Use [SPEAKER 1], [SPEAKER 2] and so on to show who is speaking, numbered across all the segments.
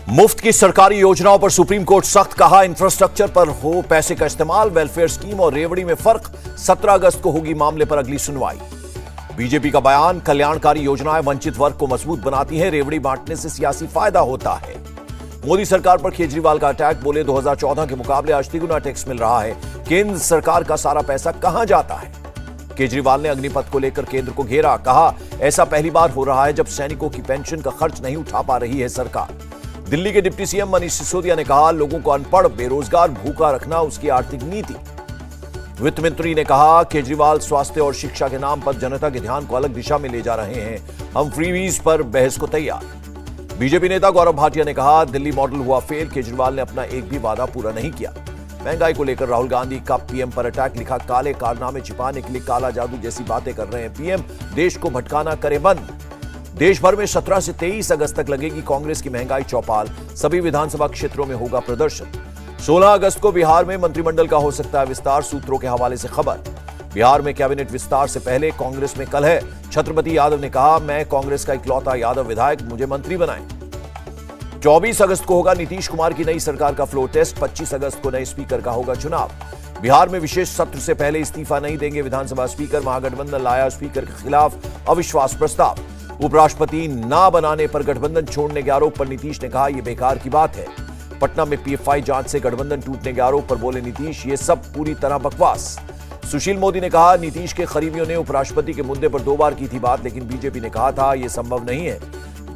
[SPEAKER 1] मुफ्त की सरकारी योजनाओं पर सुप्रीम कोर्ट सख्त, कहा इंफ्रास्ट्रक्चर पर हो पैसे का इस्तेमाल, वेलफेयर स्कीम और रेवड़ी में फर्क, 17 अगस्त को होगी मामले पर अगली सुनवाई। बीजेपी का बयान, कल्याणकारी योजनाएं वंचित वर्ग को मजबूत बनाती हैं, रेवड़ी बांटने से सियासी फायदा होता है। मोदी सरकार पर केजरीवाल का अटैक, बोले 2014 के मुकाबले आज तिगुना टैक्स मिल रहा है, केंद्र सरकार का सारा पैसा कहां जाता है। केजरीवाल ने अग्निपथ को लेकर केंद्र को घेरा, कहा ऐसा पहली बार हो रहा है जब सैनिकों की पेंशन का खर्च नहीं उठा पा रही है सरकार। दिल्ली के डिप्टी सीएम मनीष सिसोदिया ने कहा लोगों को अनपढ़, बेरोजगार, भूखा रखना उसकी आर्थिक नीति। वित्त मंत्री ने कहा केजरीवाल स्वास्थ्य और शिक्षा के नाम पर जनता के ध्यान को अलग दिशा में ले जा रहे हैं, हम फ्रीवीज पर बहस को तैयार। बीजेपी नेता गौरव भाटिया ने कहा दिल्ली मॉडल हुआ फेल, केजरीवाल ने अपना एक भी वादा पूरा नहीं किया। महंगाई को लेकर राहुल गांधी का पीएम पर अटैक, लिखा काले कारनामे छिपाने के लिए काला जादू जैसी बातें कर रहे हैं पीएम, देश को भटकाना करे बंद। देश भर में 17 से 23 अगस्त तक लगेगी कांग्रेस की महंगाई चौपाल, सभी विधानसभा क्षेत्रों में होगा प्रदर्शन। 16 अगस्त को बिहार में मंत्रिमंडल का हो सकता है विस्तार, सूत्रों के हवाले से खबर। बिहार में कैबिनेट विस्तार से पहले कांग्रेस में कलह, छत्रपति यादव ने कहा मैं कांग्रेस का इकलौता यादव विधायक, मुझे मंत्री बनाएं। 24 अगस्त को होगा नीतीश कुमार की नई सरकार का फ्लोर टेस्ट, 25 अगस्त को नए स्पीकर का होगा चुनाव। बिहार में विशेष सत्र से पहले इस्तीफा नहीं देंगे विधानसभा स्पीकर, महागठबंधन लाया स्पीकर के खिलाफ अविश्वास प्रस्ताव। उपराष्ट्रपति ना बनाने पर गठबंधन छोड़ने के आरोप पर नीतीश ने कहा यह बेकार की बात है। पटना में पीएफआई जांच से गठबंधन टूटने के आरोप पर बोले नीतीश ये सब पूरी तरह बकवास। सुशील मोदी ने कहा नीतीश के करीबियों ने उपराष्ट्रपति के मुद्दे पर 2 बार की थी बात, लेकिन बीजेपी ने कहा था यह संभव नहीं है।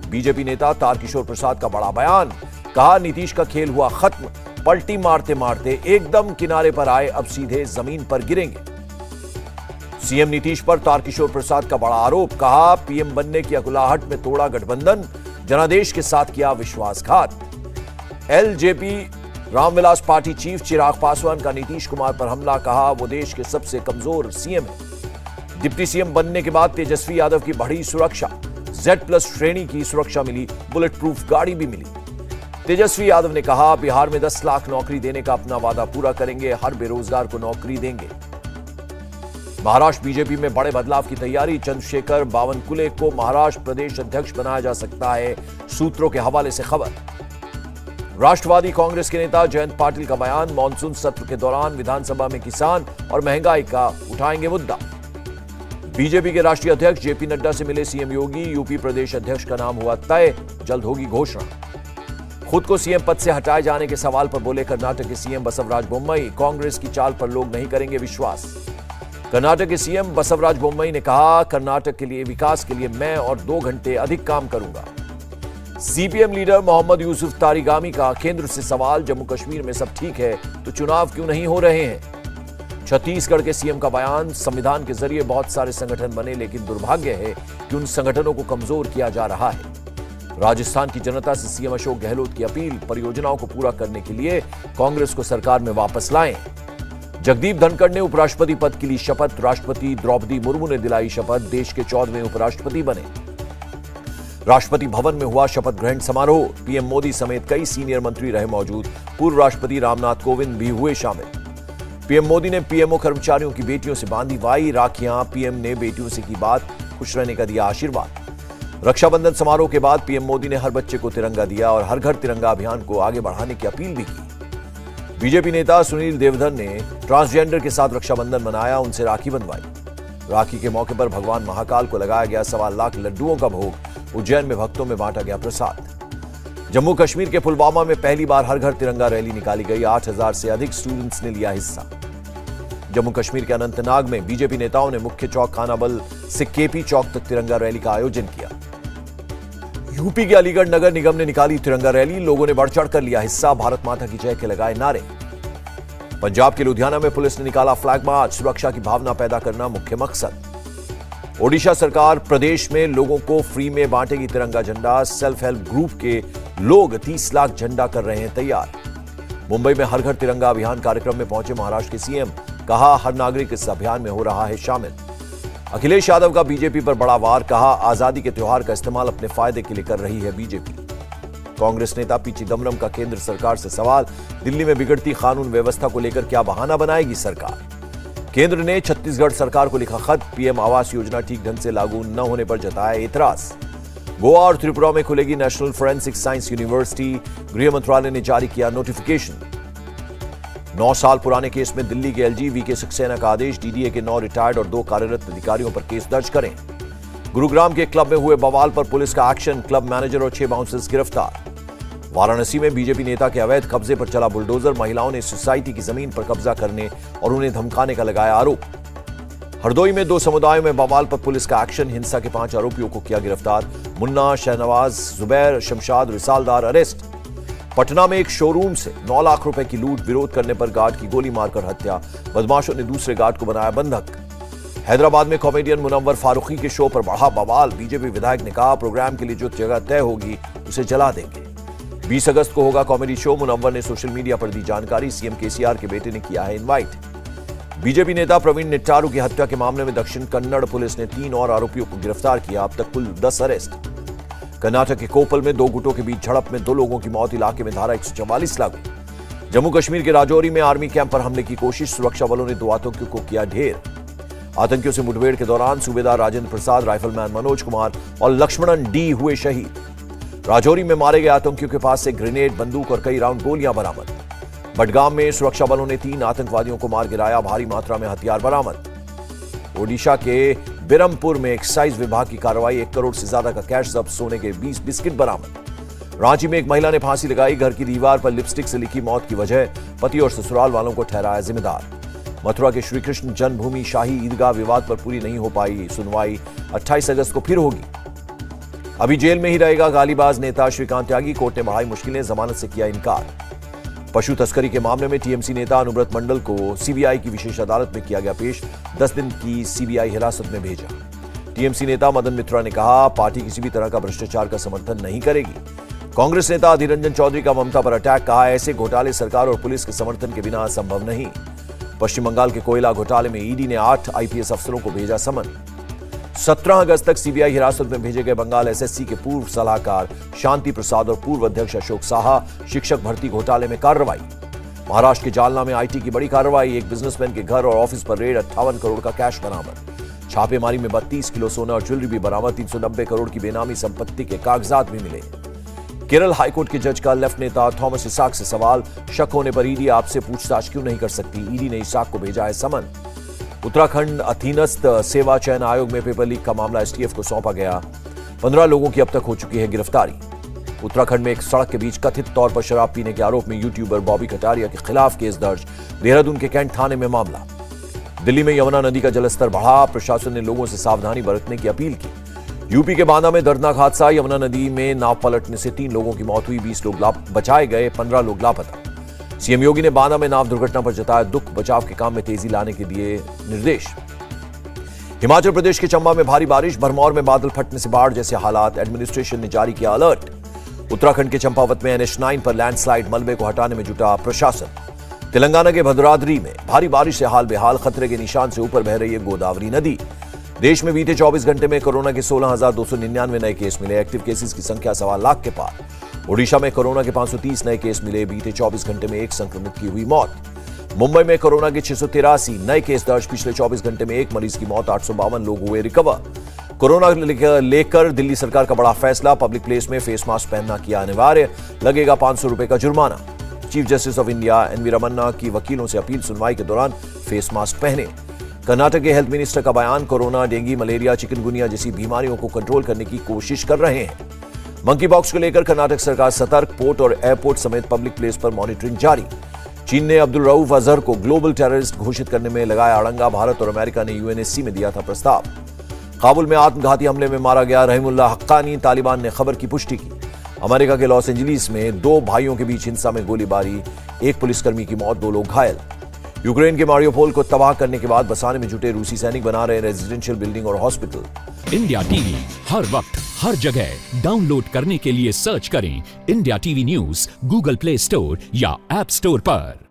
[SPEAKER 1] बीजेपी नेता तारकिशोर प्रसाद का बड़ा बयान, कहा नीतीश का खेल हुआ खत्म, पलटी मारते मारते एकदम किनारे पर आए, अब सीधे जमीन पर गिरेंगे। सीएम नीतीश पर तारकिशोर प्रसाद का बड़ा आरोप, कहा पीएम बनने की अकुलाहट में तोड़ा गठबंधन, जनादेश के साथ किया विश्वासघात। LJP Ramvilas party chief Chirag Paswan का नीतीश कुमार पर हमला, कहा वो देश के सबसे कमजोर सीएम है। डिप्टी सीएम बनने के बाद तेजस्वी यादव की बढ़ी सुरक्षा, Z+ श्रेणी की सुरक्षा मिली, बुलेट प्रूफ गाड़ी भी मिली। तेजस्वी यादव ने कहा बिहार में 10 लाख नौकरी देने का अपना वादा पूरा करेंगे, हर बेरोजगार को नौकरी देंगे। महाराष्ट्र बीजेपी में बड़े बदलाव की तैयारी, चंद्रशेखर बावनकुले को महाराष्ट्र प्रदेश अध्यक्ष बनाया जा सकता है, सूत्रों के हवाले से खबर। राष्ट्रवादी कांग्रेस के नेता जयंत पाटिल का बयान, मानसून सत्र के दौरान विधानसभा में किसान और महंगाई का उठाएंगे मुद्दा। बीजेपी के राष्ट्रीय अध्यक्ष जेपी नड्डा से मिले सीएम योगी, यूपी प्रदेश अध्यक्ष का नाम हुआ तय, जल्द होगी घोषणा। खुद को सीएम पद से हटाए जाने के सवाल पर बोले कर्नाटक के सीएम बसवराज बोम्मई, कांग्रेस की चाल पर लोग नहीं करेंगे विश्वास। कर्नाटक के सीएम बसवराज बोम्मई ने कहा कर्नाटक के लिए विकास के लिए मैं और 2 घंटे अधिक काम करूंगा। सीपीएम लीडर मोहम्मद यूसुफ तारिगामी का केंद्र से सवाल, जम्मू कश्मीर में सब ठीक है तो चुनाव क्यों नहीं हो रहे हैं। छत्तीसगढ़ के सीएम का बयान, संविधान के जरिए बहुत सारे संगठन बने लेकिन दुर्भाग्य है कि उन संगठनों को कमजोर किया जा रहा है। राजस्थान की जनता से सीएम अशोक गहलोत की अपील, परियोजनाओं को पूरा करने के लिए कांग्रेस को सरकार में वापस लाएं। जगदीप धनखड़ ने उपराष्ट्रपति पद के लिए शपथ, राष्ट्रपति द्रौपदी मुर्मू ने दिलाई शपथ, देश के 14वें उपराष्ट्रपति बने। राष्ट्रपति भवन में हुआ शपथ ग्रहण समारोह, पीएम मोदी समेत कई सीनियर मंत्री रहे मौजूद, पूर्व राष्ट्रपति रामनाथ कोविंद भी हुए शामिल। पीएम मोदी ने पीएमओ कर्मचारियों की बेटियों से बांधी वाई राखियां, पीएम ने बेटियों से की बात, खुश रहने का दिया आशीर्वाद। रक्षाबंधन समारोह के बाद पीएम मोदी ने हर बच्चे को तिरंगा दिया और हर घर तिरंगा अभियान को आगे बढ़ाने की अपील भी की। बीजेपी नेता सुनील देवधर ने ट्रांसजेंडर के साथ रक्षाबंधन मनाया, उनसे राखी बंधवाई। राखी के मौके पर भगवान महाकाल को लगाया गया 1.25 लाख लड्डुओं का भोग, उज्जैन में भक्तों में बांटा गया प्रसाद। जम्मू कश्मीर के पुलवामा में पहली बार हर घर तिरंगा रैली निकाली गई, 8000 से अधिक स्टूडेंट्स ने लिया हिस्सा। जम्मू कश्मीर के अनंतनाग में बीजेपी नेताओं ने मुख्य चौक खानाबल से केपी चौक तक तिरंगा रैली का आयोजन किया। यूपी के अलीगढ़ नगर निगम ने निकाली तिरंगा रैली, लोगों ने बढ़ चढ़ कर लिया हिस्सा, भारत माता की जय के लगाए नारे। पंजाब के लुधियाना में पुलिस ने निकाला फ्लैग मार्च, सुरक्षा की भावना पैदा करना मुख्य मकसद। ओडिशा सरकार प्रदेश में लोगों को फ्री में बांटेगी तिरंगा झंडा, सेल्फ हेल्प ग्रुप के लोग 30 लाख झंडा कर रहे हैं तैयार। मुंबई में हर घर तिरंगा अभियान कार्यक्रम में पहुंचे महाराष्ट्र के सीएम, कहा हर नागरिक इस अभियान में हो रहा है शामिल। अखिलेश यादव का बीजेपी पर बड़ा वार, कहा आजादी के त्योहार का इस्तेमाल अपने फायदे के लिए कर रही है बीजेपी। कांग्रेस नेता पी चिदम्बरम का केंद्र सरकार से सवाल, दिल्ली में बिगड़ती कानून व्यवस्था को लेकर क्या बहाना बनाएगी सरकार। केंद्र ने छत्तीसगढ़ सरकार को लिखा खत, पीएम आवास योजना ठीक ढंग से लागू न होने पर जताया एतराज। गोवा और त्रिपुरा में खुलेगी नेशनल फोरेंसिक साइंस यूनिवर्सिटी, गृह मंत्रालय ने जारी किया नोटिफिकेशन। 9 साल पुराने केस में दिल्ली के एलजी वीके सक्सेना का आदेश, डीडीए के 9 रिटायर्ड और 2 कार्यरत अधिकारियों पर केस दर्ज करें। गुरुग्राम के क्लब में हुए बवाल पर पुलिस का एक्शन, क्लब मैनेजर और 6 बाउंसर्स गिरफ्तार। वाराणसी में बीजेपी नेता के अवैध कब्जे पर चला बुलडोजर, महिलाओं ने सोसाइटी की जमीन पर कब्जा करने और उन्हें धमकाने का लगाया आरोप। हरदोई में 2 समुदायों में बवाल पर पुलिस का एक्शन, हिंसा के 5 आरोपियों को किया गिरफ्तार। मुन्ना, शहनवाज, जुबैर, शमशाद, रिसालदार अरेस्ट। पटना में एक शोरूम से 9 लाख रुपए की लूट, विरोध करने पर गार्ड की गोली मारकर हत्या, बदमाशों ने दूसरे गार्ड को बनाया बंधक। हैदराबाद में कॉमेडियन मुनव्वर फारूकी के शो पर बढ़ा बवाल, बीजेपी विधायक ने कहा प्रोग्राम के लिए जो जगह तय होगी उसे जला देंगे। 20 अगस्त को होगा कॉमेडी शो, मुनव्वर ने सोशल मीडिया पर दी जानकारी, सीएम केसीआर के बेटे ने किया है इनवाइट। बीजेपी नेता प्रवीण निट्टारू की हत्या के मामले में दक्षिण कन्नड़ पुलिस ने 3 और आरोपियों को गिरफ्तार किया, अब तक कुल 10 अरेस्ट। कर्नाटक के कोपल में 2 गुटों के बीच झड़प में 2 लोगों की मौत, इलाके में धारा 144 लागू। जम्मू कश्मीर के राजौरी में आर्मी कैंप पर हमले की कोशिश, सुरक्षा बलों ने 2 आतंकियों को किया ढेर। आतंकियों से मुठभेड़ के दौरान सूबेदार राजेंद्र प्रसाद, राइफलमैन मनोज कुमार और लक्ष्मणन डी हुए शहीद। राजौरी में मारे गए आतंकियों के पास से ग्रेनेड, बंदूक और कई राउंड गोलियां बरामद। बडगाम में सुरक्षा बलों ने 3 आतंकवादियों को मार गिराया, भारी मात्रा में हथियार बरामद। ओडिशा के बिरमपुर में एक्साइज विभाग की कार्रवाई, 1 करोड़ से ज्यादा का कैश जब्त, सोने के 20 बिस्किट बरामद। रांची में एक महिला ने फांसी लगाई, घर की दीवार पर लिपस्टिक से लिखी मौत की वजह, पति और ससुराल वालों को ठहराया जिम्मेदार। मथुरा के श्रीकृष्ण जन्मभूमि शाही ईदगाह विवाद पर पूरी नहीं हो पाई सुनवाई, 28 अगस्त को फिर होगी। अभी जेल में ही रहेगा गालीबाज नेता श्रीकांत त्यागी, कोर्ट ने बढ़ाई मुश्किलें, जमानत से किया इनकार। पशु तस्करी के मामले में टीएमसी नेता अनुव्रत मंडल को सीबीआई की विशेष अदालत में किया गया पेश, 10 दिन की सीबीआई हिरासत में भेजा। टीएमसी नेता मदन मित्रा ने कहा पार्टी किसी भी तरह का भ्रष्टाचार का समर्थन नहीं करेगी। कांग्रेस नेता अधीर रंजन चौधरी का ममता पर अटैक, कहा ऐसे घोटाले सरकार और पुलिस के समर्थन के बिना संभव नहीं। पश्चिम बंगाल के कोयला घोटाले में ईडी ने 8 आईपीएस अफसरों को भेजा समन। 17 अगस्त तक सीबीआई हिरासत में भेजे गए बंगाल एसएससी के पूर्व सलाहकार शांति प्रसाद और पूर्व अध्यक्ष अशोक साहा, शिक्षक भर्ती घोटाले में कार्रवाई। महाराष्ट्र के जालना में आईटी की बड़ी कार्रवाई, एक बिजनेसमैन के घर और ऑफिस पर रेड, 58 करोड़ का कैश बरामद। छापेमारी में 32 किलो सोना और ज्वेलरी भी बरामद, 390 करोड़ की बेनामी संपत्ति के कागजात भी मिले। केरल हाईकोर्ट के जज का लेफ्ट नेता थॉमस इसाक से सवाल, शक होने पर ईडी आपसे पूछताछ क्यों नहीं कर सकती, ईडी ने इसाक को भेजा है समन। उत्तराखंड अधीनस्थ सेवा चयन आयोग में पेपर लीक का मामला एसटीएफ को सौंपा गया, 15 लोगों की अब तक हो चुकी है गिरफ्तारी। उत्तराखंड में एक सड़क के बीच कथित तौर पर शराब पीने के आरोप में यूट्यूबर बॉबी कटारिया के खिलाफ केस दर्ज, देहरादून के कैंट थाने में मामला। दिल्ली में यमुना नदी का जलस्तर बढ़ा, प्रशासन ने लोगों से सावधानी बरतने की अपील की। यूपी के बांदा में दर्दनाक हादसा, यमुना नदी में नाव पलटने से 3 लोगों की मौत हुई, 20 लोग बचाए गए, 15 लोग लापता। सीएम योगी ने बांदा में नाव दुर्घटना पर जताया दुख, बचाव के काम में तेजी लाने के दिए निर्देश। हिमाचल प्रदेश के चंबा में भारी बारिश, भरमौर में बादल फटने से बाढ़ जैसे हालात, एडमिनिस्ट्रेशन ने जारी किया अलर्ट। उत्तराखंड के चंपावत में NH9 पर लैंडस्लाइड, मलबे को हटाने में जुटा प्रशासन। तेलंगाना के भद्राद्री में भारी बारिश से हाल बेहाल, खतरे के निशान से ऊपर बह रही है गोदावरी नदी। देश में बीते 24 घंटे में कोरोना के 16,299 नए केस मिले, एक्टिव केसेस की संख्या 1.25 लाख के पार। ओडिशा में कोरोना के 530 नए केस मिले, बीते 24 घंटे में एक संक्रमित की हुई मौत। मुंबई में कोरोना के 683 नए केस दर्ज, पिछले 24 घंटे में एक मरीज की मौत, 852 लोग हुए रिकवर। कोरोना लेकर दिल्ली सरकार का बड़ा फैसला, पब्लिक प्लेस में फेस मास्क पहनना किया अनिवार्य, लगेगा 500 रुपए का जुर्माना। Chief justice of India N V Ramana की वकीलों से अपील, सुनवाई के दौरान फेस मास्क पहने। कर्नाटक के हेल्थ मिनिस्टर का बयान, कोरोना, डेंगू, मलेरिया, चिकनगुनिया जैसी बीमारियों को कंट्रोल करने की कोशिश कर रहे हैं। मंकी पॉक्स को लेकर कर्नाटक सरकार सतर्क, पोर्ट और एयरपोर्ट समेत पब्लिक प्लेस पर मॉनिटरिंग जारी। चीन ने अब्दुल रऊफ अजहर को ग्लोबल टेररिस्ट घोषित करने में लगाया अड़ंगा, भारत और अमेरिका ने यूएनएससी में दिया था प्रस्ताव। काबुल में आत्मघाती हमले में मारा गया रहीमुल्लाह हक्कानी, तालिबान ने खबर की पुष्टि की। अमेरिका के लॉस एंजलिस में 2 भाइयों के बीच हिंसा में गोलीबारी, 1 पुलिसकर्मी की मौत, 2 लोग घायल। यूक्रेन के मारियोपोल को तबाह करने के बाद बसाने में जुटे रूसी सैनिक बना रहे रेजिडेंशियल बिल्डिंग और हॉस्पिटल।
[SPEAKER 2] इंडिया टीवी हर वक्त हर जगह डाउनलोड करने के लिए सर्च करें India TV news Google play store या ऐप स्टोर पर।